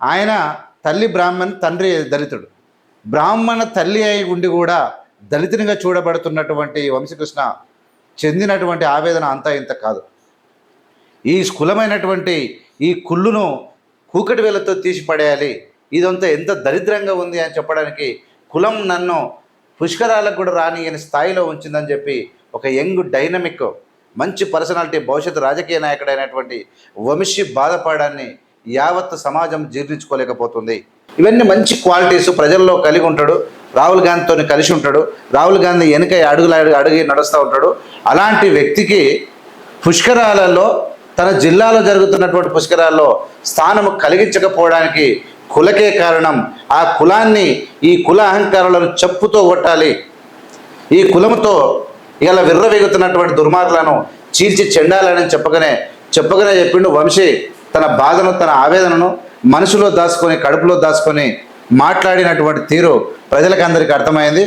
ఆయన తల్లి బ్రాహ్మణ్, తండ్రి దళితుడు. బ్రాహ్మణ తల్లి అయి ఉండి కూడా దళితునిగా చూడబడుతున్నటువంటి వంశీకృష్ణ చెందినటువంటి ఆవేదన అంతా ఇంత కాదు. ఈ కులమైనటువంటి ఈ కుళ్ళును కూకటి వేలతో తీసి పడేయాలి, ఇదంతా ఎంత దరిద్రంగా ఉంది అని చెప్పడానికి కులం నన్ను పుష్కరాలకు కూడా రానియని స్థాయిలో ఉంచిందని చెప్పి ఒక యంగ్ డైనమిక్ మంచి పర్సనాలిటీ, భవిష్యత్తు రాజకీయ నాయకుడైనటువంటి వంశీ బాధపడాన్ని యావత్ సమాజం జీర్ణించుకోలేకపోతుంది. ఇవన్నీ మంచి క్వాలిటీస్ ప్రజల్లో కలిగి ఉంటాడు. రాహుల్ గాంధీతో కలిసి ఉంటాడు. రాహుల్ గాంధీ వెనుక అడుగు నడుస్తూ ఉంటాడు. అలాంటి వ్యక్తికి పుష్కరాలలో, తన జిల్లాలో జరుగుతున్నటువంటి పుష్కరాల్లో స్థానము కలిగించకపోవడానికి కులకే కారణం. ఆ కులాన్ని, ఈ కుల అహంకారాలను చెప్పుతో కొట్టాలి. ఈ కులముతో ఇలా విర్రవీగుతున్నటువంటి దుర్మార్గులను చీల్చి చెండాలని చెప్పగానే చెప్పిండు వంశీ. తన బాధను, తన ఆవేదనను మనసులో దాచుకొని, కడుపులో దాచుకొని మాట్లాడినటువంటి తీరు ప్రజలకు అందరికీ అర్థమైంది.